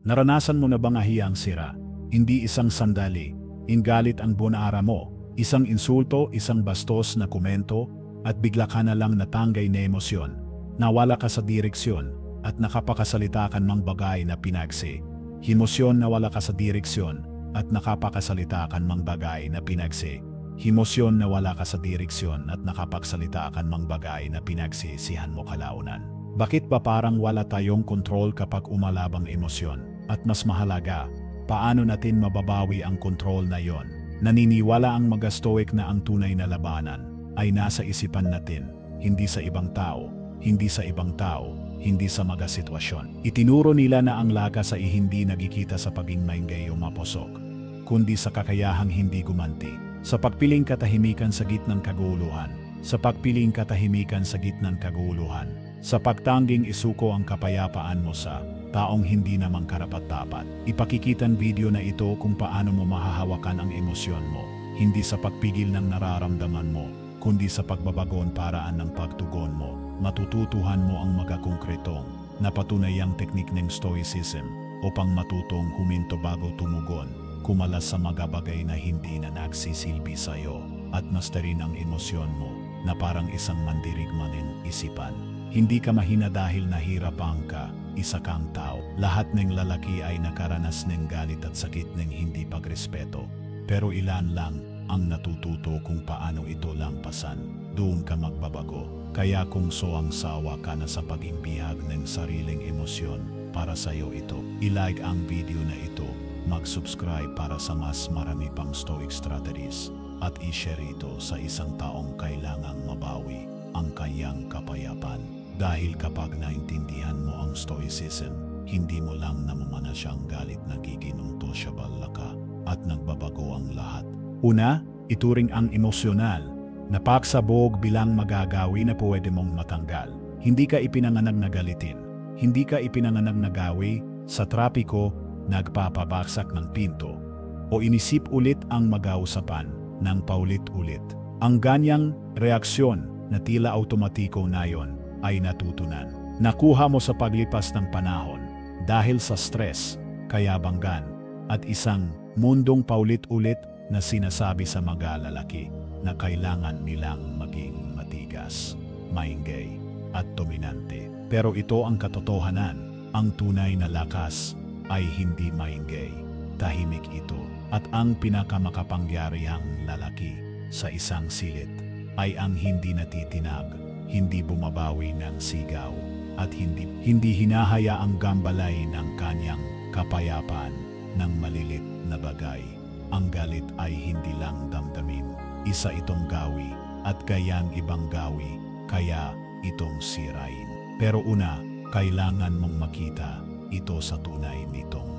Naranasan mo na bang ahiyang sira? Hindi isang sandali, ingalit ang buong araw mo, isang insulto, isang bastos na komento, at bigla ka na lang natanggay na emosyon. Nawala ka sa direksyon, at nakapakasalita ka ng bagay na pinagsi. Himosyon nawala ka sa direksyon, at nakapakasalita ka ng bagay na pinagsi. Himosyon nawala ka sa direksyon, at nakapagsalita ka ng bagay na pinagsisihan mo kalaunan. Bakit ba parang wala tayong kontrol kapag umalabang emosyon? At mas mahalaga, paano natin mababawi ang kontrol na yon? Naniniwala ang mga stoic na ang tunay na labanan ay nasa isipan natin, hindi sa ibang tao, hindi sa ibang tao, hindi sa mga sitwasyon. Itinuro nila na ang lakas ay hindi nagkikita sa paging maingay o maposok, kundi sa kakayahang hindi gumanti. Sa pagpiling katahimikan sa gitnang kaguluhan, sa pagpiling katahimikan sa gitnang kaguluhan, sa pagtangging isuko ang kapayapaan mo sa taong hindi naman karapat-dapat. Ipakikitan video na ito kung paano mo mahahawakan ang emosyon mo, hindi sa pagpigil ng nararamdaman mo, kundi sa pagbabagon paraan ng pagtugon mo. Matututuhan mo ang mga konkretong, napatunayang teknik ng stoicism upang matutong huminto bago tumugon, kumalas sa mga bagay na hindi na nagsisilbi sa iyo, at masterin ang emosyon mo na parang isang mandirigma ng isipan. Hindi ka mahina dahil nahirapan ka, isa kang tao. Lahat ng lalaki ay nakaranas ng galit at sakit ng hindi pagrespeto. Pero ilan lang ang natututo kung paano ito lampasan. Doon ka magbabago. Kaya kung soang sawa ka na sa pag-imbihag ng sariling emosyon, para sa iyo ito. I-like ang video na ito, mag-subscribe para sa mas marami pang stoic strategies, at i-share ito sa isang taong kailangang mabawi ang kanyang kapayapaan. Dahil kapag naintindihan mo ang stoicism, hindi mo lang namumana siyang galit, nagiging untouchable ka at nagbabago ang lahat. Una, ituring ang emosyonal na pagsabog bilang magagawi na pwede mong matanggal. Hindi ka ipinanganak na galitin. Hindi ka ipinanganak na gawi sa trapiko, nagpapabaksak ng pinto, o inisip ulit ang magausapan ng paulit-ulit. Ang ganyang reaksyon na tila automatiko na yon ay natutunan. Nakuha mo sa paglipas ng panahon dahil sa stress, kayabanggan, at isang mundong paulit-ulit na sinasabi sa mga lalaki na kailangan nilang maging matigas, maingay, at dominante. Pero ito ang katotohanan, ang tunay na lakas ay hindi maingay, tahimik ito. At ang pinakamakapangyarihang lalaki sa isang silid ay ang hindi natitinag, hindi bumabawi ng sigaw, at hindi hinahayaang gambalay ng kanyang kapayapaan ng malilit na bagay. Ang galit ay hindi lang damdamin, isa itong gawi, at gayang ibang gawi, kaya itong sirain. Pero una, kailangan mong makita ito sa tunay nitong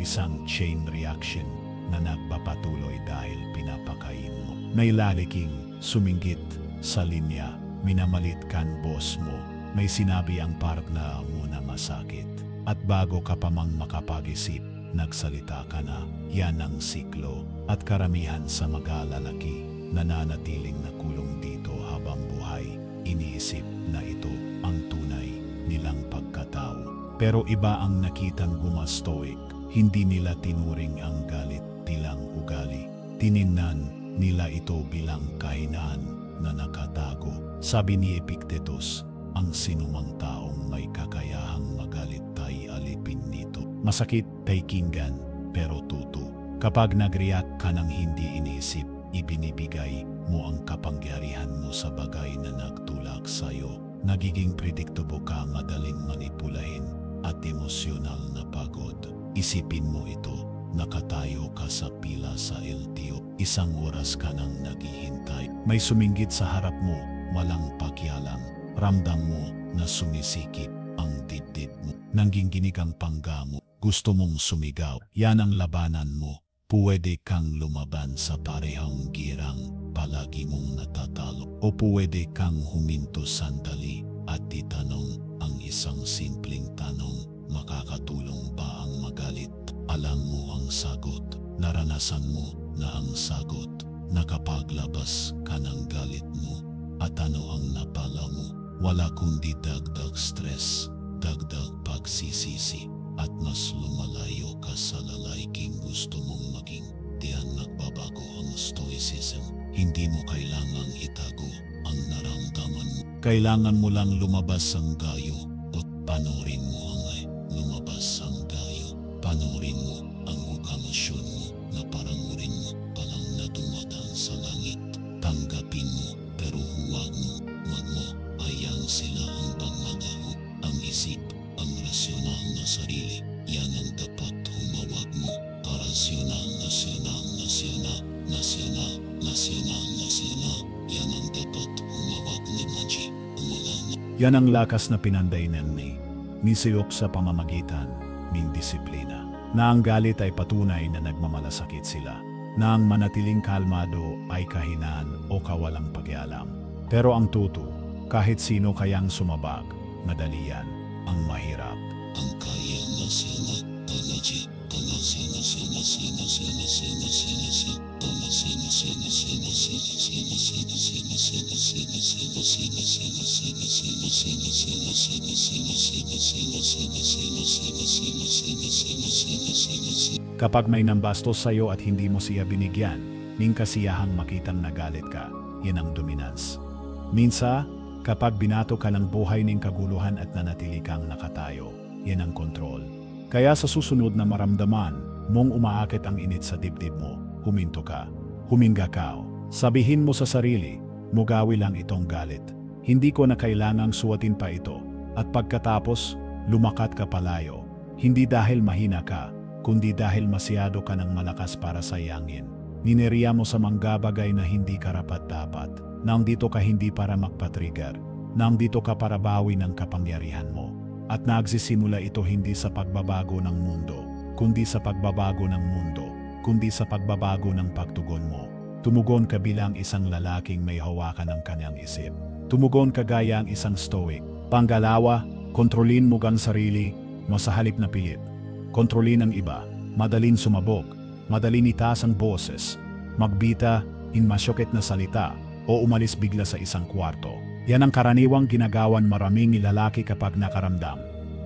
isang chain reaction na nagpapatuloy dahil pinapakain mo. May laliking suminggit sa linya, minamalit kan boss mo, may sinabi ang partner mo na masakit, at bago ka pa mang makapag-isip, nagsalita ka na. Yan ang siklo, at karamihan sa mga lalaki nananatiling nakulong dito habang buhay. Iniisip na ito ang tunay nilang pagkatao. Pero iba ang nakitang gumastoic, hindi nila tinuring ang galit tilang ugali. Tiningnan nila ito bilang kahinaan na nakatago. Sabi ni Epictetus, ang sinumang taong may kakayahang magalit ay alipin nito. Masakit pakinggan, pero totoo. Kapag nag-react ka ng hindi inisip, ibinibigay mo ang kapangyarihan mo sa bagay na nagtulak sa iyo. Nagiging predictable ka, madaling manipulahin, at emosyonal na pagod. Isipin mo ito, nakatayo ka sa pila sa LTO, isang oras ka nang naghihintay. May suminggit sa harap mo, walang pakialam. Ramdam mo na sumisikip ang dibdib mo. Nangginginig ang pangga mo. Gusto mong sumigaw. Yan ang labanan mo. Pwede kang lumaban sa parehong girang palagi mong natatalo. O pwede kang huminto sandali at itanong ang isang simpleng tanong. Makakatulong ba ang magalit? Alam mo ang sagot. Naranasan mo na ang sagot. Nakapaglabas ka ng galit mo. At ano ang napala mo? Wala kundi dagdag stress, dagdag pagsisisi, at mas lumalayo ka sa lalaking gusto mong maging. Diyan nagbabago ang stoicism. Hindi mo kailangang itago ang naramdaman mo. Kailangan mo lang lumabas ang gayo at panoorin mo ang lumabas ang gayo. Panoorin mo ang emosyon mo na parang urin mo palang na dumadaan sa langit. Tanggapin mo pero huwag mo hayaan sila ang pagmagaho. Ang isip, ang rasyonal na sarili, yan ang dapat humawag mo. Rasyonal, yan ang dapat humawag ni Maji. Yan ang lakas na pinandainan ni Siyok sa pamamagitan ng disiplina. Na ang galit ay patunay na nagmamalasakit sila. Na ang manatiling kalmado ay kahinaan o kawalang pakialam. Pero ang tuto, kahit sino kayang sumabag, madali yan ang mahirap. Ang kaya na sila, Kapag may nambastos sa'yo at hindi mo siya binigyan, ning kasiyahang makitang nagalit ka, yan ang dominance. Minsa, kapag binato ka ng buhay ng kaguluhan at nanatili kang nakatayo, yan ang kontrol. Kaya sa susunod na maramdaman mong umaakit ang init sa dibdib mo, huminto ka, huminga ka. Sabihin mo sa sarili, mugawi lang itong galit. Hindi ko na kailangang suwatin pa ito. At pagkatapos, lumakat ka palayo. Hindi dahil mahina ka, kundi dahil masyado ka ng malakas para sayangin. Nineriya mo sa manggabagay na hindi karapat-dapat. Nandito ka hindi para magpatrigger. Nandito ka para bawi ng kapangyarihan mo. At nagsisimula ito hindi sa pagbabago ng mundo, kundi sa pagbabago ng mundo, kundi sa pagbabago ng pagtugon mo. Tumugon ka bilang isang lalaking may hawakan ng kanyang isip. Tumugon ka gaya ang isang stoic. Panggalawa, kontrolin mo ang sarili mo sa halip na pilit. Kontrolin ang iba, madalin sumabog, madalin itaas ang boses, magbita in masyokit na salita o umalis bigla sa isang kwarto. Yan ang karaniwang ginagawan maraming lalaki kapag nakaramdam.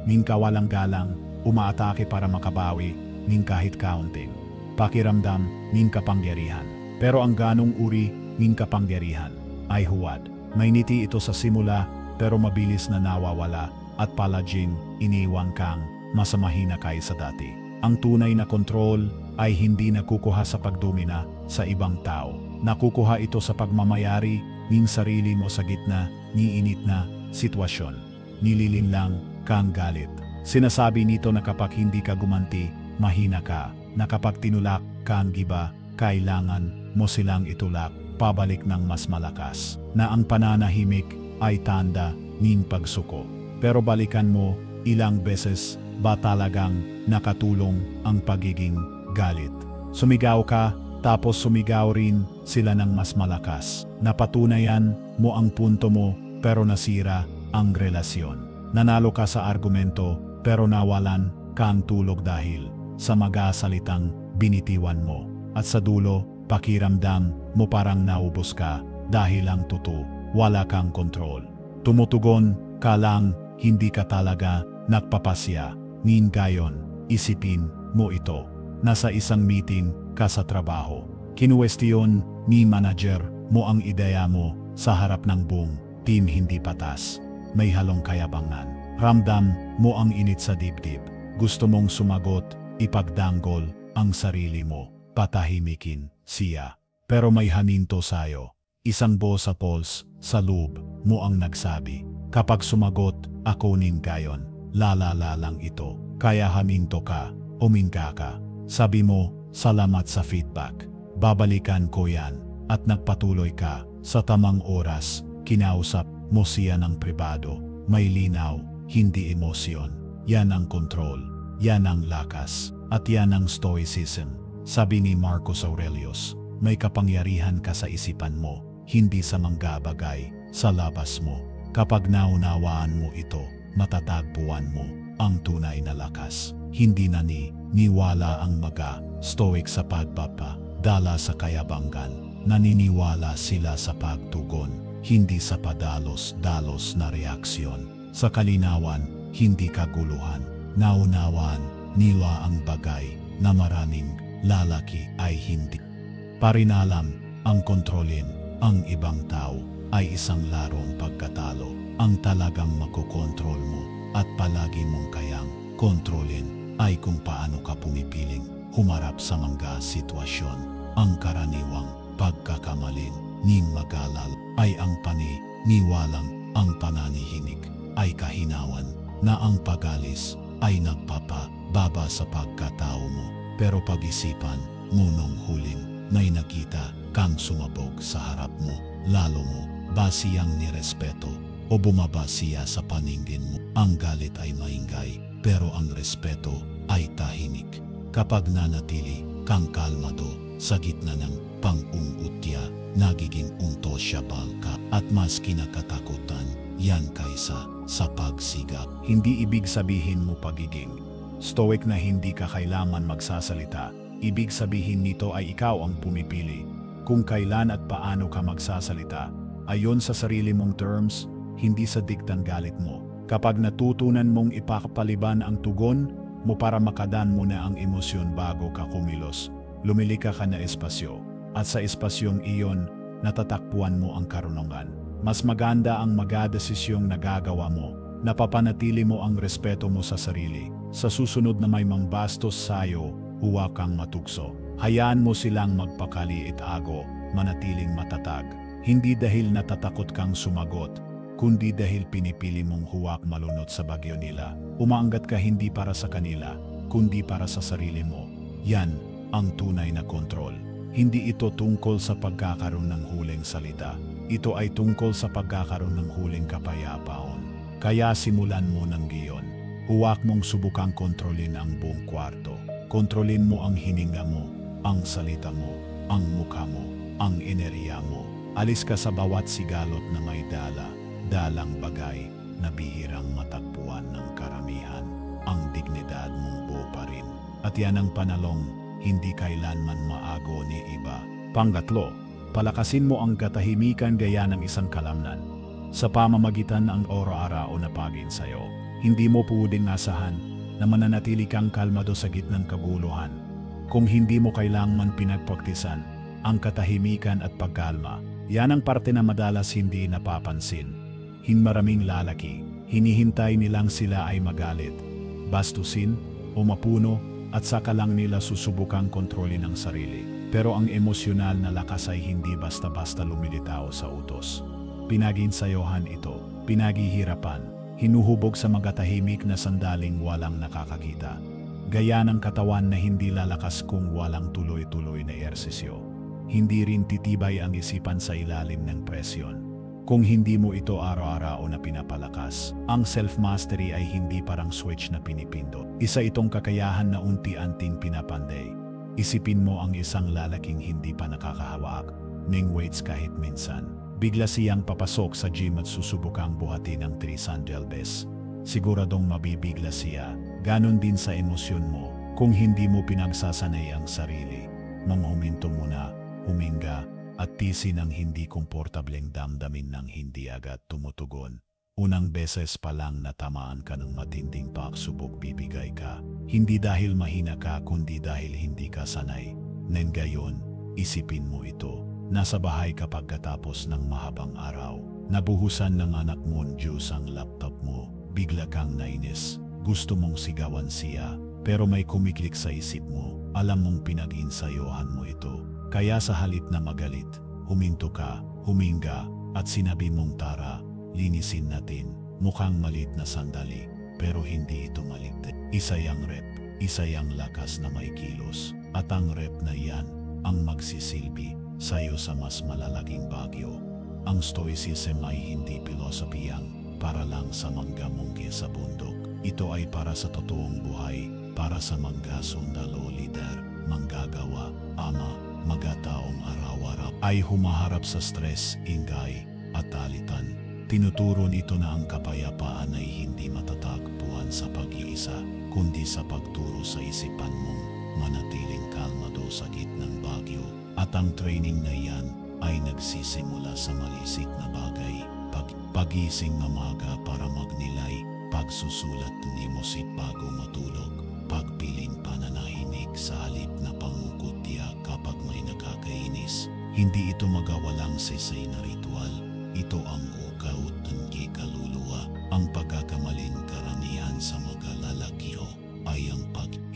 Ning kawalang galang, umaatake para makabawi, ning kahit kaunting. Pakiramdam, ning kapangyarihan. Pero ang ganong uri, ning kapangyarihan, ay huwad. May ngiti ito sa simula, pero mabilis na nawawala at palaging iniwan kang masamahina kaysa dati. Ang tunay na kontrol ay hindi nakukuha sa pagdomina sa ibang tao. Nakukuha ito sa pagmamayari ng sarili mo sa gitna ni init na sitwasyon. Nililinlang kang galit. Sinasabi nito na kapag hindi ka gumanti, mahina ka. Na kapag tinulak kang giba, kailangan mo silang itulak pabalik ng mas malakas. Na ang pananahimik ay tanda ng pagsuko. Pero balikan mo ilang beses ba talagang nakatulong ang pagiging galit. Sumigaw ka, tapos sumigaw rin sila ng mas malakas. Napatunayan mo ang punto mo, pero nasira ang relasyon. Nanalo ka sa argumento, pero nawalan kang tulog dahil sa magasalitang binitiwan mo. At sa dulo, pakiramdam mo parang naubos ka dahil ang totoo, wala kang kontrol. Tumutugon ka lang, hindi ka talaga nagpapasya. Nin gayon, isipin mo ito. Nasa isang meeting ka sa trabaho. Kinuwestiyon ni manager mo ang ideya mo sa harap ng buong team hindi patas. May halong kayabangan. Ramdam mo ang init sa dibdib. Gusto mong sumagot, ipagdanggol ang sarili mo. Patahimikin siya. Pero may haninto sayo. Isang boss sa pulse sa loob mo ang nagsabi. Kapag sumagot, ako nin gayon. Lalala lang ito. Kaya haminto ka, uminga ka. Sabi mo, salamat sa feedback. Babalikan ko yan. At nagpatuloy ka. Sa tamang oras, kinausap mo siya ng pribado. May linaw, hindi emosyon. Yan ang kontrol. Yan ang lakas. At yan ang stoicism. Sabi ni Marcus Aurelius, may kapangyarihan ka sa isipan mo, hindi sa manggabagay, sa labas mo. Kapag naunawaan mo ito, matatagpuan mo ang tunay na lakas. Hindi na niwala ang stoic sa pagpapadala sa kayabangan. Naniniwala sila sa pagtugon, hindi sa padalos-dalos na reaksyon. Sa kalinawan, hindi kaguluhan. Naunawaan nila ang bagay na maraming lalaki ay hindi. Parinalam ang kontrolin ang ibang tao ay isang larong pagkatalo. Ang talagang makokontrol mo at palagi mong kayang kontrolin ay kung paano ka pumipiling humarap sa mga sitwasyon. Ang karaniwang pagkakamalin ning magalal ay ang paniniwalang ang pananihinig ay kahinawan na ang pagalis ay nagpapababa sa pagkatao mo. Pero pag-isipan mo nung huling may nakita kang sumabog sa harap mo, lalo mo ba siyang nirespeto o bumaba siya sa paningin mo? Ang galit ay maingay, pero ang respeto ay tahimik. Kapag nanatili kang kalmado sa gitna ng pang-ungutya, nagiging untouchable ka at mas kinakatakutan yan kaysa sa pagsigap. Hindi ibig sabihin mo pagiging stoic na hindi ka kailanman magsasalita. Ibig sabihin nito ay ikaw ang pumipili kung kailan at paano ka magsasalita ayon sa sarili mong terms, hindi sa diktang galit mo. Kapag natutunan mong ipakapaliban ang tugon mo para makadaan mo na ang emosyon bago ka kumilos, lumilika ka na espasyo. At sa espasyong iyon, natatakpuan mo ang karunungan. Mas maganda ang magadesisyong nagagawa mo. Napapanatili mo ang respeto mo sa sarili. Sa susunod na may mangbastos sayo, huwag kang matukso. Hayaan mo silang magpakaliit ago, manatiling matatag. Hindi dahil natatakot kang sumagot, kundi dahil pinipili mong huwag malunod sa bagyo nila. Umaangat ka hindi para sa kanila, kundi para sa sarili mo. Yan ang tunay na kontrol. Hindi ito tungkol sa pagkakaroon ng huling salita. Ito ay tungkol sa pagkakaroon ng huling kapayapaan. Kaya simulan mo ng giyon. Huwag mong subukang kontrolin ang buong kwarto. Kontrolin mo ang hininga mo, ang salita mo, ang mukha mo, ang enerhiya mo. Alis ka sa bawat sigalot na may dalang bagay na bihirang matagpuan ng karamihan. Ang dignidad mong buo pa rin. At yan ang panalong hindi kailanman maago ni iba. Pangatlo, palakasin mo ang katahimikan gaya ng isang kalamnan. Sa pamamagitan ng araw-araw na pagin sayo, hindi mo pwedeng asahan na mananatili kang kalmado sa gitnang kaguluhan. Kung hindi mo kailanman pinagpraktisan ang katahimikan at pagkalma, yan ang parte na madalas hindi napapansin. Maraming lalaki, hinihintay nilang sila ay magalit, bastusin o mapuno at saka lang nila susubukang kontrolin ang sarili. Pero ang emosyonal na lakas ay hindi basta-basta lumilitaw sa utos. Pinaginsayohan ito, pinaghihirapan, hinuhubog sa mga tahimik na sandaling walang nakakakita. Gaya ng katawan na hindi lalakas kung walang tuloy-tuloy na ehersisyo. Hindi rin titibay ang isipan sa ilalim ng presyon. Kung hindi mo ito araw-araw na pinapalakas, ang self-mastery ay hindi parang switch na pinipindot. Isa itong kakayahan na unti-anting pinapanday. Isipin mo ang isang lalaking hindi pa nakakahawak ng weights kahit minsan. Bigla siyang papasok sa gym at susubukang buhatin ang 3 sandalbes. Siguradong mabibigla siya. Ganon din sa emosyon mo kung hindi mo pinagsasanay ang sarili. Huminto muna, huminga, at tisin ang hindi komportableng damdamin ng hindi agad tumutugon. Unang beses pa lang natamaan ka ng matinding pagsubok bibigay ka. Hindi dahil mahina ka kundi dahil hindi ka sanay. Nen gayon, isipin mo ito. Nasa bahay ka pagkatapos ng mahabang araw. Nabuhusan ng anak mo ang juice ang laptop mo. Bigla kang nainis. Gusto mong sigawan siya. Pero may kumiklik sa isip mo. Alam mong pinag-insayohan mo ito. Kaya sa halip na magalit, huminto ka, huminga, at sinabi mong tara, linisin natin. Mukhang malit na sandali, pero hindi ito malit. Isa yang rep, isa yang lakas na may kilos. At ang rep na yan, ang magsisilbi sa'yo sa mas malalaking bagyo. Ang stoicism ay hindi pilosopiyang para lang sa mga mungki sa bundok. Ito ay para sa totoong buhay, para sa mga sundalo lider, manggagawa, ama, mga taong araw-araw ay humaharap sa stress, ingay, at alitan. Tinuturo nito na ang kapayapaan ay hindi matatagpuan sa pag-iisa, kundi sa pagturo sa isipan mong manatiling kalmado sa gitnang bagyo. At ang training na yan ay nagsisimula sa malisik na bagay, pagising na maga para magnilay Pagsusulat nimo si bago matulog, pagpiling pananahinig sa halip na pangukot tiya kapag may nakakainis. Hindi ito magawalang sisay na ritual. Ito ang ukaut ng kaluluwa. Ang pagkakamalin karamihan sa mga lalakiho ay ang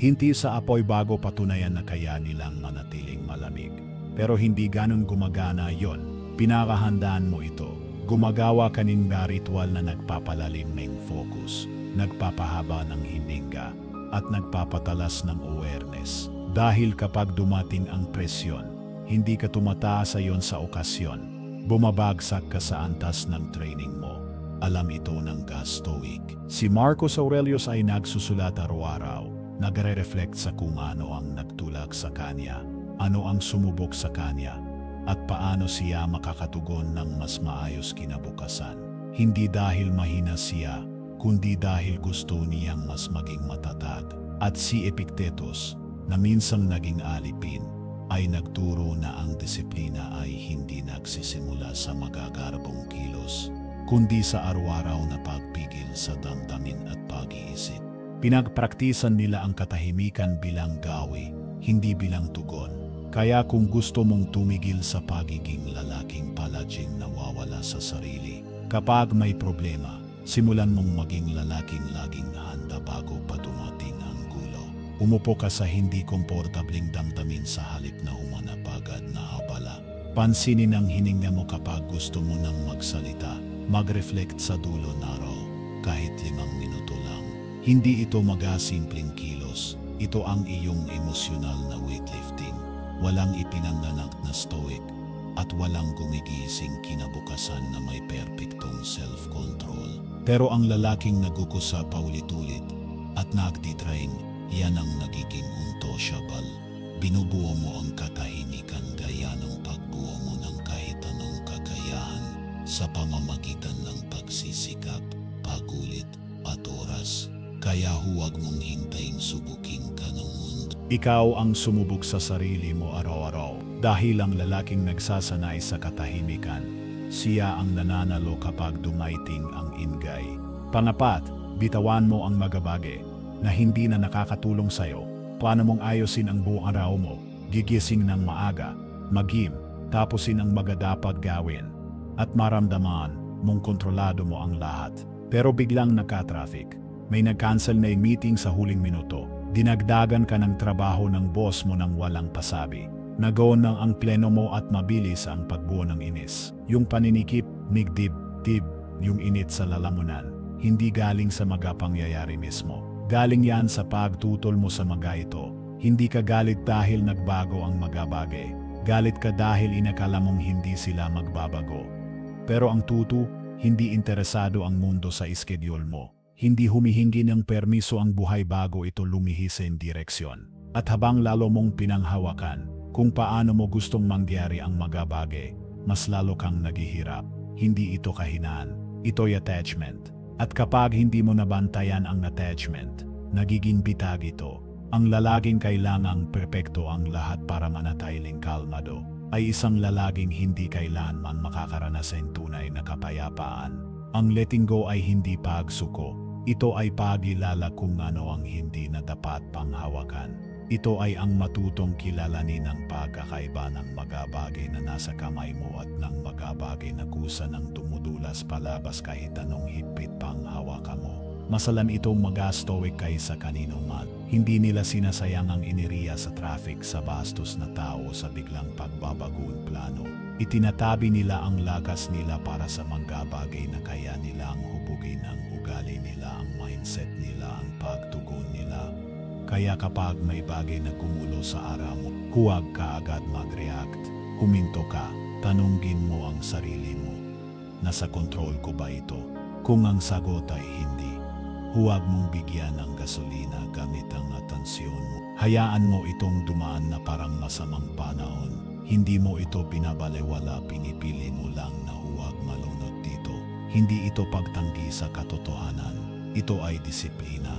Hindi sa apoy bago patunayan na kaya nilang manatiling malamig. Pero hindi ganun gumagana yon. Pinakahandaan mo ito. Gumagawa ka ng ritual na nagpapalalim ng focus, nagpapahaba ng hininga, at nagpapatalas ng awareness. Dahil kapag dumating ang presyon, hindi ka tumataas ayon sa okasyon. Bumabagsak ka sa antas ng training mo. Alam ito ng Stoic. Si Marcus Aurelius ay nagsusulat araw-araw, nagre-reflect sa kung ano ang nagtulak sa kanya, ano ang sumubok sa kanya, at paano siya makakatugon ng mas maayos kinabukasan. Hindi dahil mahina siya, kundi dahil gusto niyang mas maging matatag. At si Epictetus, na minsang naging alipin, ay nagturo na ang disiplina ay hindi nagsisimula sa magagarbong kilos, kundi sa araw-araw na pagpigil sa damdamin at pag-iisip. Pinagpraktisan nila ang katahimikan bilang gawi, hindi bilang tugon. Kaya kung gusto mong tumigil sa pagiging lalaking palaging nawawala sa sarili, kapag may problema, simulan mong maging lalaking laging handa bago pa dumating ang gulo. Umupo ka sa hindi komportabling damdamin sa halip na humanap agad na abala. Pansinin ang hininga mo kapag gusto mo nang magsalita. Mag-reflect sa dulo na raw, kahit 5 minuto lang. Hindi ito simpleng kilos. Ito ang iyong emosyonal na weightlifting. Walang ipinanganak na stoic at walang gumigising kinabukasan na may perpektong self-control. Pero ang lalaking nagukusa paulit-ulit at nagtitrain, yan ang nagiging untouchable. Binubuo mo ang katahimikan gaya ng pagbuo mo ng kahit anong kakayahan sa pamamagitan ng pagsisikap, pagulit at oras. Kaya huwag mong hintayin subukin ka ng mundo. Ikaw ang sumubok sa sarili mo araw-araw dahil ang lalaking nagsasanay sa katahimikan. Siya ang nananalo kapag dumaiting ang ingay. Pangapat, bitawan mo ang magabage na hindi na nakakatulong sa'yo. Paano mong ayosin ang buong araw mo? Gigising ng maaga, mag-gym, tapusin ang magadapat gawin, at maramdaman mong kontrolado mo ang lahat. Pero biglang nagka-traffic. May nag-cancel na yung meeting sa huling minuto. Dinagdagan ka ng trabaho ng boss mo nang walang pasabi. Nagaon ng ang pleno mo at mabilis ang pagbuo ng inis. Yung paninikip, migdib-dib, yung init sa lalamunan, hindi galing sa mga pangyayari mismo. Galing yan sa pagtutol mo sa mga ito. Hindi ka galit dahil nagbago ang mga bagay. Galit ka dahil inakala mong hindi sila magbabago. Pero ang tutu, hindi interesado ang mundo sa schedule mo. Hindi humihingi ng permiso ang buhay bago ito lumihis sa direksyon. At habang lalo mong pinanghawakan kung paano mo gustong mangyari ang mga bagay, mas lalo kang naghihirap. Hindi ito kahinaan, ito'y attachment. At kapag hindi mo nabantayan ang attachment, nagiging bitag ito. Ang lalaking kailangang perpekto ang lahat para manatiling kalmado ay isang lalaking hindi kailanman makakaranas ng tunay na kapayapaan. Ang letting go ay hindi pagsuko. Ito ay pagilala kung ano ang hindi na dapat panghawakan. Ito ay ang matutong kilalanin ang pagkakaiba ng mga bagay na nasa kamay mo at ng mga bagay na kusa ng tumudulas palabas kahit anong higpit pang hawakan mo. Masalam itong mga stoic kaysa kanino man. Hindi nila sinasayang ang iniriya sa traffic sa bastos na tao sa biglang pagbabagoong plano. Itinatabi nila ang lakas nila para sa mga bagay na kaya nila ang hubugin ang ugali nila, ang mindset nila, ang pagtugon nila. Kaya kapag may bagay na gumulo sa araw mo, huwag ka agad mag-react. Huminto ka, tanungin mo ang sarili mo. Nasa kontrol ko ba ito? Kung ang sagot ay hindi, huwag mong bigyan ng gasolina gamit ang atensyon mo. Hayaan mo itong dumaan na parang masamang panahon. Hindi mo ito binabalewala, pinipili mo lang na huwag malunod dito. Hindi ito pagtanggi sa katotohanan. Ito ay disiplina.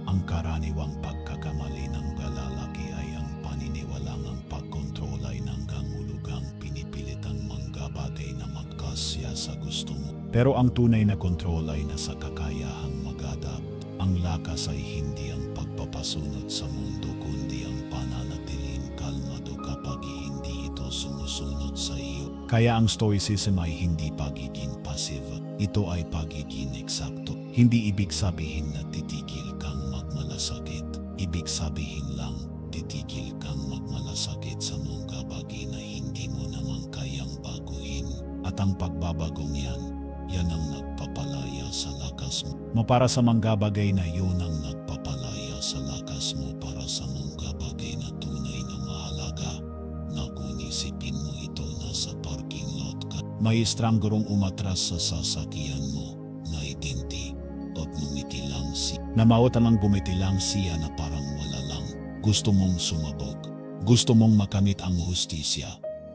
Ang karaniwang pagkakamali ng lalaki ay ang paniniwalang ang pagkontrol ay nanggangulugang pinipilit ang mga bagay na magkasya sa gusto mo. Pero ang tunay na kontrol ay nasa kakayahang magdadala Ang lakas ay hindi ang pagpapasunod sa mundo kundi ang pananatiling kalmado kapag hindi ito sumusunod sa iyo. Kaya ang stoicism ay hindi pagiging passive, ito ay pagiging eksakto. Hindi ibig sabihin na titigil kang magmalasakit, ibig sabihin lang titigil kang magmalasakit sa mga bagay na hindi mo naman kayang baguhin. At ang pagbabagong yan ang nagpapalaya sa lakas mo. Para sa mga bagay na yun ang nagpapalaya sa lakas mo para sa mga bagay na tunay na mahalaga. Na kung isipin mo ito nasa parking lot ka, may stranggurong umatras sa sasakyan mo na identi at ngumiti lang namautan lang bumiti lang siya na parang wala lang. Gusto mong sumabog, gusto mong makamit ang hustisya.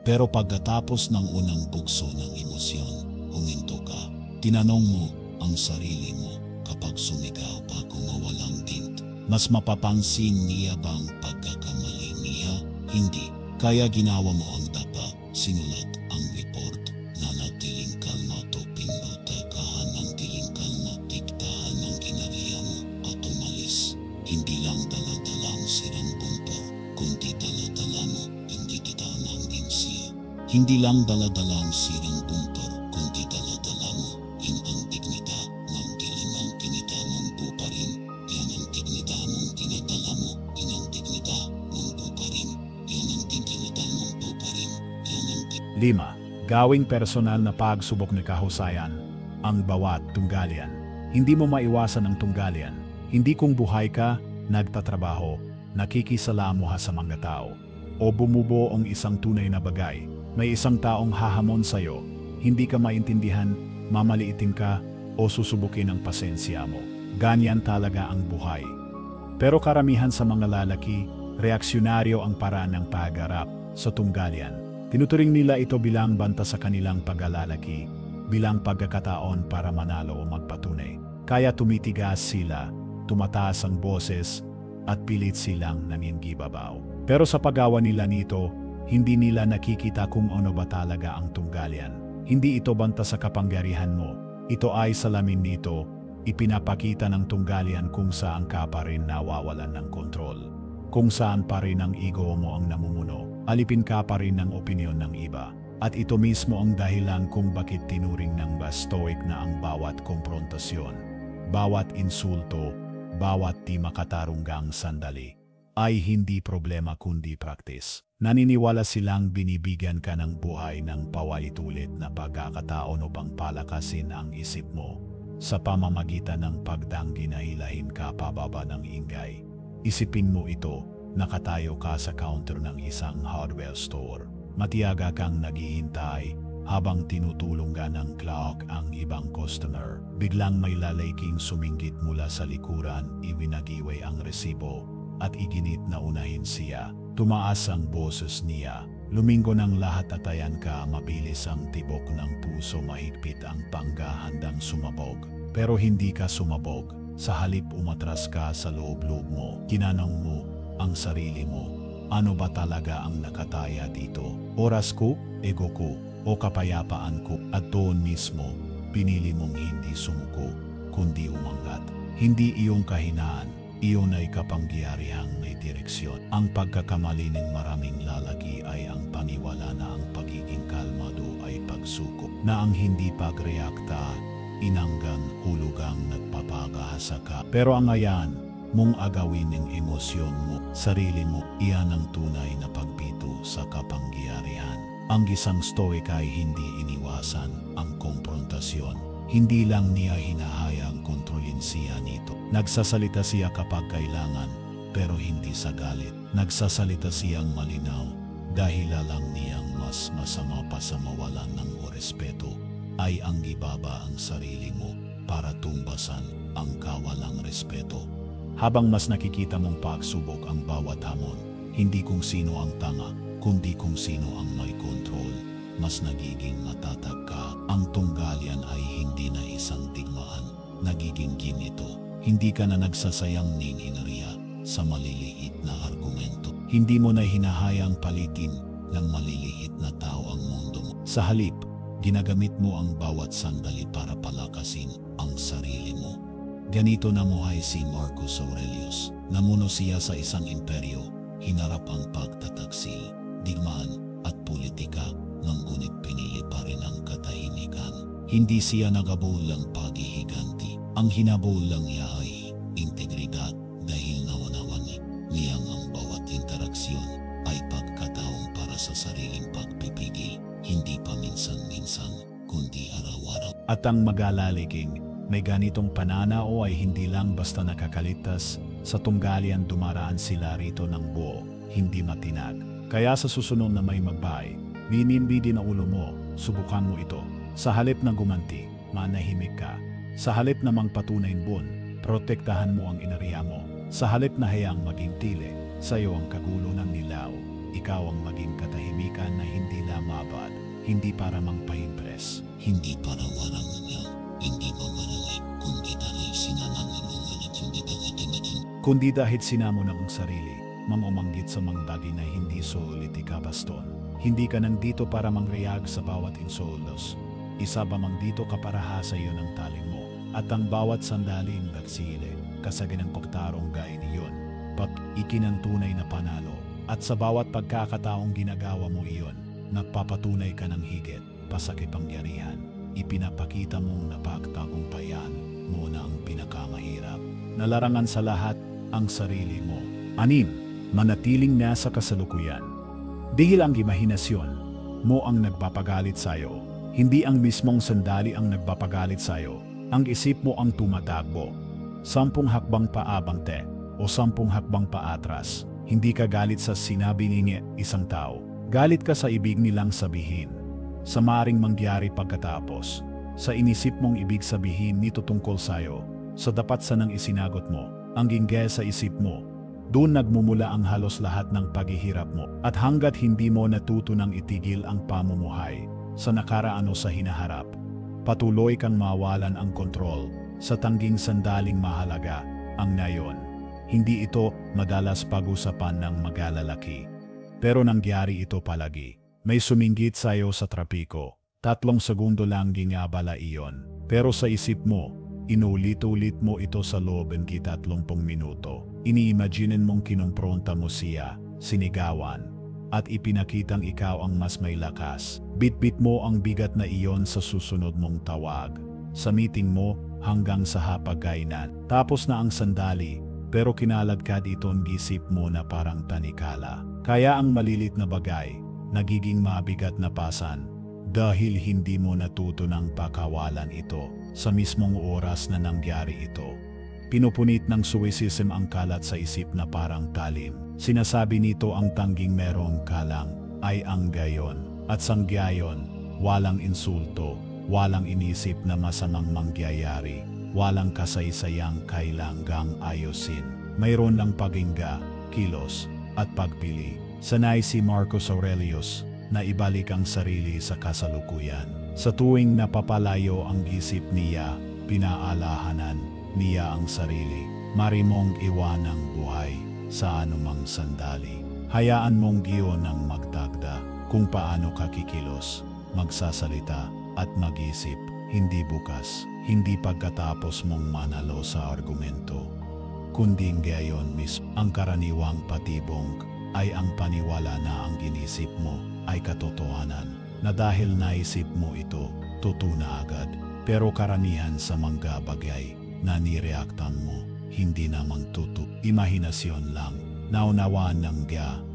Pero pagkatapos ng unang bugso ng emosyon, huminto ka. Tinanong mo ang sarili mo, kapag sumigaw bago mawalang tint, mas mapapansin niya bang pagkakamali niya? Hindi. Kaya ginawa mo ang dapat, sinulat ang report, nanatiling kalma to pinutakahan ng tiling kalma, diktahan ng kinariya mo at umalis. Hindi lang dala-dalang sirang bumper, kundi dala-dala mo, hindi kita ng insiya. Hindi lang dala-dalang sirang bumper, kundi dala-dala mo, in ang dignita ng kilimang kinita mong buparin. Yan ang dignita mong tinatala mo, in ang dignita mong buparin. Yan ang dignita mong buparin. 5. Gawing personal na pagsubok ng kahusayan ang bawat tunggalian. Hindi mo maiwasan ang tunggalian. Hindi kung buhay ka, nagtatrabaho, nakikisalamu sa mga tao, o bumubuo ang isang tunay na bagay. May isang taong hahamon sa'yo, hindi ka maintindihan, mamaliitin ka, o susubukin ang pasensya mo. Ganyan talaga ang buhay. Pero karamihan sa mga lalaki, reaksyonaryo ang paraan ng pagharap sa tunggalian. Tinuturing nila ito bilang banta sa kanilang pagkalalaki, bilang pagkakataon para manalo o magpatunay. Kaya tumitigas sila, tumataas ang boses, at pilit silang nangingibabaw. Pero sa paggawa nila nito, hindi nila nakikita kung ano ba talaga ang tunggalian. Hindi ito banta sa kapangyarihan mo. Ito ay salamin nito, ipinapakita ng tunggalian kung saan ka pa rin nawawalan ng kontrol. Kung saan pa rin ang ego mo ang namumuno, alipin ka pa rin ng opinyon ng iba. At ito mismo ang dahilan kung bakit tinuring ng stoic na ang bawat komprontasyon, bawat insulto, bawat di makatarunggang sandali ay hindi problema kundi practice. Naniniwala silang binibigyan ka ng buhay ng paulit-ulit na pagkakataon upang palakasin ang isip mo sa pamamagitan ng pagdanggi na hilahin ka pababa ng ingay. Isipin mo ito, nakatayo ka sa counter ng isang hardware store. Matiyaga kang naghihintay habang tinutulungan ng clock ang ibang customer. Biglang may lalaking suminggit mula sa likuran, iwinagiway ang resibo at iginit na unahin siya. Tumaas ang boses niya. Lumingo ng lahat at ayan ka, mabilis ang tibok ng puso, mahigpit ang panggahandang sumabog. Pero hindi ka sumabog. Sa halip umatras ka sa loob-loob mo. Tinanong mo ang sarili mo, ano ba talaga ang nakataya dito? Oras ko, ego ko, o kapayapaan ko? At doon mismo, pinili mong hindi sumuko, kundi umangat. Hindi iyong kahinaan. Iyon ay kapangyarihang may direksyon. Ang pagkakamali ng maraming lalaki ay ang paniwala na ang pagiging kalmado ay pagsuko. Na ang hindi pagreakta, inanggan, hulugang nagpapagahasa ka. Pero ang ayan, mong agawin ng emosyon mo, sarili mo, iyan ang tunay na pagpito sa kapangyarihan. Ang isang stoic ay hindi iniwasan ang komprontasyon. Hindi lang niya hinahayang kontrolin siya nito. Nagsasalita siya kapag kailangan, pero hindi sa galit. Nagsasalita siyang malinaw, dahil lang niyang mas masama pa sa mawalan ng respeto ay ang ibaba ang sarili mo para tumbasan ang kawalang respeto. Habang mas nakikita mong pagsubok ang bawat hamon, hindi kung sino ang tanga, kundi kung sino ang may kontrol, mas nagiging matatag ka. Ang tunggalian ay hindi na isang digmaan, nagiging ginito. Hindi ka na nagsasayang ng enerhiya sa maliliit na argumento. Hindi mo na hinahayang palitin ng maliliit na tao ang mundo mo. Sa halip, ginagamit mo ang bawat sandali para palakasin ang sarili mo. Ganito namuhay si Marcus Aurelius. Namuno siya sa isang imperyo, hinarap ang pagtataksil, digmaan at politika, ngunit pinili pa rin ang katahimikan. Hindi siya nagabol ng paghihiganti. Ang hinabol lang niya ay integridad dahil nawan niya ang bawat interaksyon ay pagkataong para sa sariling pagpipigil, hindi pa minsan-minsan, kundi araw-araw. At ang magalaliging, may ganitong pananao ay hindi lang basta nakakalitas, sa tunggalian dumaraan sila rito ng buo, hindi matinag. Kaya sa susunod na may magbay, binimbidi na ulo mo, subukan mo ito. Sa halip na gumanti, manahimik ka. Sa halip na mangpatunayin bun, protektahan mo ang inariya mo. Sa halip na hayang maging tili, sa'yo ang kagulo ng nilaw. Ikaw ang maging katahimikan na hindi lamabad, hindi para mangpa-impress. Hindi para warang niya, hindi mamarali, kundi dahil sinanangin mo kundi dahil sinamo ng ang sarili, mamumanggit sa mga bagay na hindi sulit ikabaston. Hindi ka nandito para mangreyag sa bawat insolos. Isa ba mang dito ka para hasa iyo ng taling mo, at ang bawat sandaling nagsili, kasagin ng koktarong gaya niyon, pat ikinantunay na panalo, at sa bawat pagkakataong ginagawa mo iyon, nagpapatunay ka ng higit, pasakipangyarihan, ipinapakita mong napagtagumpayan mo na ang pinakamahirap. Nalarangan sa lahat ang sarili mo. 6. Manatiling nasa kasalukuyan. Dahil ang imahinasyon mo ang nagpapagalit sa'yo, hindi ang mismong sandali ang nagpapagalit sa'yo, ang isip mo ang tumatakbo. 10 hakbang paabante o 10 hakbang paatras. Hindi ka galit sa sinabi ni isang tao. Galit ka sa ibig nilang sabihin. Sa maring mangyari pagkatapos. Sa inisip mong ibig sabihin nito tungkol sa'yo. Sa dapat sa nang isinagot mo, ang ginggay sa isip mo. Doon nagmumula ang halos lahat ng paghihirap mo. At hanggat hindi mo natutunang itigil ang pamumuhay sa nakaraan o sa hinaharap, patuloy kang mawalan ang kontrol sa tangging sandaling mahalaga, ang ngayon. Hindi ito madalas pag-usapan ng magalalaki. Pero nangyari ito palagi. May suminggit sa'yo sa trapiko. 3 segundo lang gingabala iyon. Pero sa isip mo, inulit-ulit mo ito sa loob ng 30 minuto. Iniimaginin mong kinumpronta mo siya, sinigawan, at ipinakitang ikaw ang mas may lakas. Bitbit mo ang bigat na iyon sa susunod mong tawag. Sa meeting mo hanggang sa hapagkainan. Tapos na ang sandali, pero kinaladkad itong gisip mo na parang tanikala. Kaya ang malilit na bagay, nagiging mabigat na pasan, dahil hindi mo natuto ng pakawalan ito sa mismong oras na nangyari ito. Pinupunit ng suwisism ang kalat sa isip na parang talim. Sinasabi nito ang tangging merong kalang ay ang gayon. At sang gayon, walang insulto, walang inisip na masamang mangyayari, walang kasaysayang kailangang ayusin. Mayroon lang pagingga, kilos, at pagpili. Sanay si Marcus Aurelius na ibalik ang sarili sa kasalukuyan. Sa tuwing napapalayo ang isip niya, pinaalahanan niya ang sarili. Marimong iwanang buhay sa anumang sandali. Hayaan mong giyon ang magtagda kung paano ka kikilos, magsasalita at mag-isip. Hindi bukas, hindi pagkatapos mong manalo sa argumento, kundi ngayon mismo. Ang karaniwang patibong ay ang paniwala na ang ginisip mo ay katotohanan, na dahil naisip mo ito, totoo na agad. Pero karamihan sa mga bagay na nireaktan mo, hindi namang totoo. Imahinasyon lang. Naunawaan ng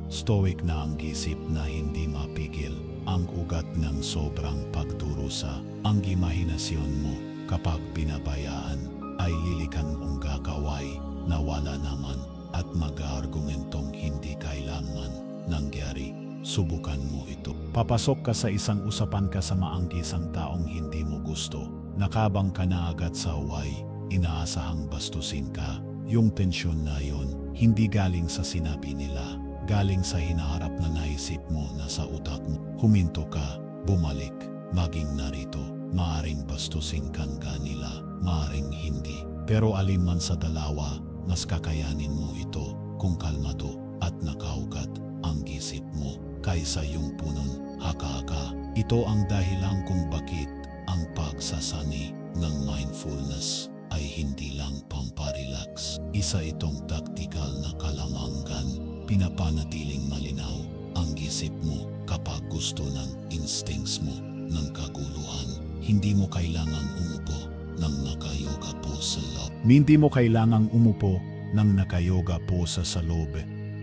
stoic na ang isip na hindi mapigil. Ang ugat ng sobrang pagdurusa. Ang imahinasyon mo kapag pinabayaan ay lilikan mong gagaway na wala naman at mag-argumentong hindi kailanman nangyari. Subukan mo ito. Papasok ka sa isang usapan kasama ang isang taong hindi mo gusto. Nakabang ka na agad sa huway. Inaasahang bastusin ka. Yung tensyon na yon, hindi galing sa sinabi nila. Galing sa hinaharap na naisip mo na sa utak mo. Huminto ka, bumalik, maging narito. Maaring bastusin kang kanila, maaring hindi. Pero alin man sa dalawa, mas kakayanin mo ito kung kalmado at nakaugat ang isip mo kaysa yung punong haka-haka. Ito ang dahilan kung bakit ang pagsasani ng mindfulness ay hindi lang pamparelax. Isa itong taktikal na kalamangan. Pinapanatiling malinaw ang isip mo kapag gusto ng instincts mo ng kaguluhan. Hindi mo kailangang umupo ng nakayoga po sa loob. Hindi mo kailangang umupo ng nakayoga po sa loob.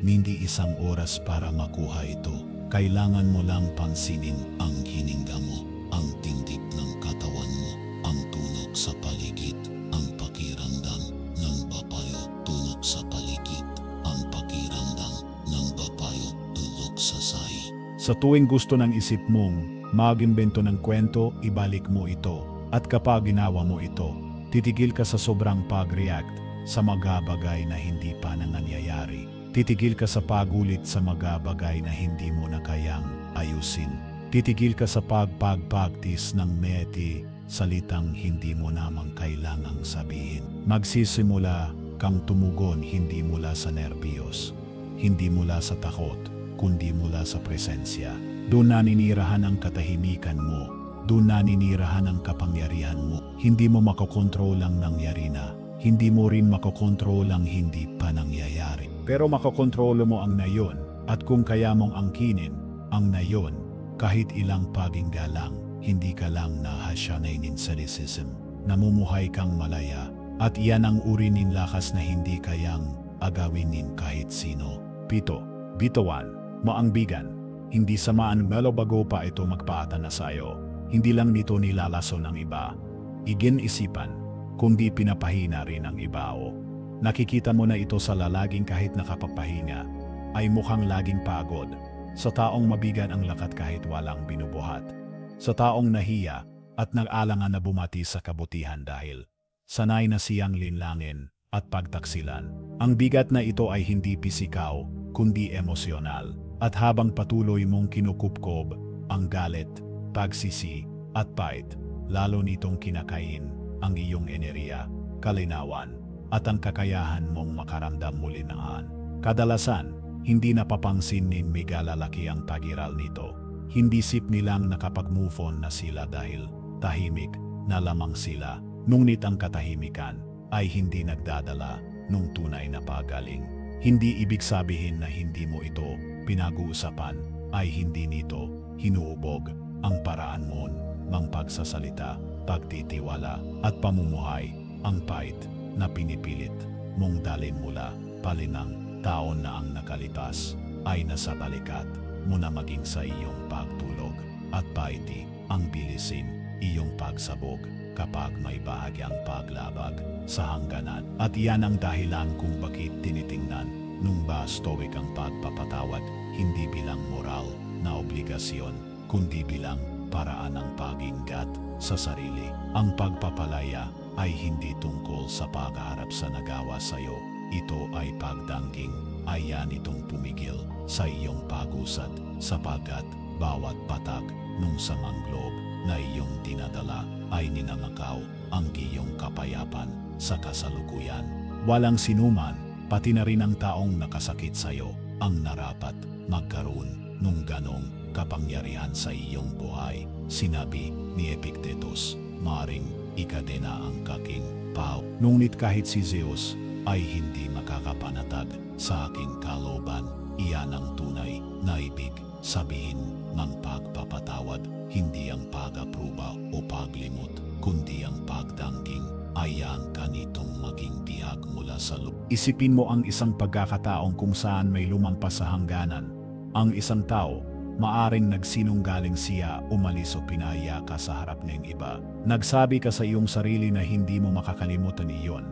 Hindi isang oras para makuha ito. Kailangan mo lang pansinin ang hininga mo, ang tindig ng katawan mo, ang tunog sa paligid, ang pakiramdam ng babayo tunog sa paligid, ang pakiramdam ng babayo tulog sa sahi. Sa tuwing gusto ng isip mong mag-imbento ng kwento, ibalik mo ito. At kapag ginawa mo ito, titigil ka sa sobrang pag-react sa mga bagay na hindi pa nangyayari. Titigil ka sa pagulit sa mga bagay na hindi mo na kayang ayusin. Titigil ka sa pagpagpagtis ng meti, salitang hindi mo namang kailangang sabihin. Magsisimula kang tumugon hindi mula sa nerbiyos, hindi mula sa takot, kundi mula sa presensya. Doon naninirahan ang katahimikan mo. Doon naninirahan ang kapangyarihan mo. Hindi mo makokontrol ang nangyari na. Hindi mo rin makokontrol ang hindi pa nangyayari. Pero makokontrol mo ang nayon. At kung kaya mong angkinin ang nayon, kahit ilang pagingga lang, hindi ka lang nahasyanay ng cynicism. Namumuhay kang malaya. At iyan ang uri ng lakas na hindi kayang agawinin kahit sino. Bitawan, maangbigan. Hindi samaan melo bago pa ito magpaatan na sayo. Hindi lang nito nilalaso ng iba, igin-isipan, kundi pinapahina rin ng iba o. Nakikita mo na ito sa lalaging kahit nakapapahinga, ay mukhang laging pagod. Sa taong mabigan ang lakat kahit walang binubuhat. Sa taong nahiya at nag-alangan na bumati sa kabutihan dahil sanay na siyang linlangin at pagtaksilan. Ang bigat na ito ay hindi pisikaw, kundi emosyonal. At habang patuloy mong kinukupkob ang galit, pagsisi at pait, lalo nitong kinakain ang iyong enerhiya, kalinawan, at ang kakayahan mong makaramdam muli ng kadalasan, hindi napapangsin ni mega lalaki ang pagiral nito. Hindi sip nilang nakapag-move on na sila dahil tahimik na lamang sila. Ngunit ang katahimikan ay hindi nagdadala nung tunay na pagaling. Hindi ibig sabihin na hindi mo ito pinag-uusapan, ay hindi nito hinuubog ang paraan mo ng pagsasalita, pagtitiwala at pamumuhay, ang pait na pinipilit mong dalin mula palinang taon na ang nakalipas ay nasa balikat mo na maging sa iyong pagtulog at paiti ang bilisin iyong pagsabog kapag may bahagyang paglabag sa hangganan. At iyan ang dahilan kung bakit tinitingnan nung ba stoic ang pagpapatawad hindi bilang moral na obligasyon, kundi bilang paraan ng pag-ingat sa sarili. Ang pagpapalaya ay hindi tungkol sa pagharap sa nagawa sa iyo. Ito ay pagdangging, ayan itong pumigil sa iyong pag-usat sapagkat bawat patag nung samang loob na iyong dinadala ay ninangakaw ang iyong kapayapan sa kasalukuyan. Walang sinuman, pati na rin ang taong nakasakit sa iyo, ang narapat magkaroon nung ganong kapangyarihan sa iyong buhay. Sinabi ni Epictetus, maring ikadena ang kaking pao. Ngunit kahit si Zeus ay hindi makakapanatag sa aking kalooban, iyan ang tunay na ibig sabihin ng pagpapatawad, hindi ang pag-apruba o paglimot, kundi ang pagdangging. Ayang kanitong maging bihag mula sa loob. Isipin mo ang isang pagkakataong kung saan may lumampas sa hangganan. Ang isang tao, maaring nagsinunggaling siya, umalis o pinaya ka sa harap ng iba. Nagsabi ka sa iyong sarili na hindi mo makakalimutan iyon.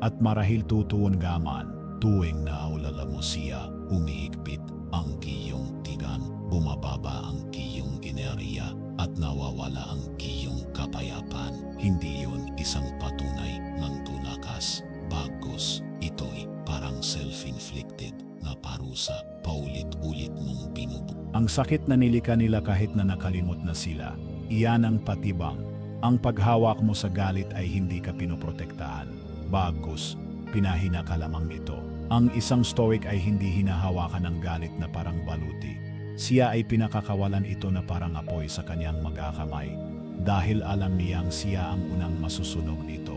At marahil tutuon gaman, tuwing naulala mo siya, umihigpit ang iyong tigan, bumababa ang iyong enerhiya, at nawawala ang iyong kapayapan. Hindi yun isang patunay ng tunakas. Bagkus, ito'y parang self-inflicted na parusa, paulit-ulit mong binubuo. Ang sakit na nilika nila kahit na nakalimot na sila, iyan ang patibang. Ang paghawak mo sa galit ay hindi ka pinoprotektahan. Bagkus, pinahina ka lamang nito. Ang isang stoic ay hindi hinahawakan ng galit na parang baluti. Siya ay pinakakawalan ito na parang apoy sa kanyang magkakamay dahil alam niyang siya ang unang masusunog nito.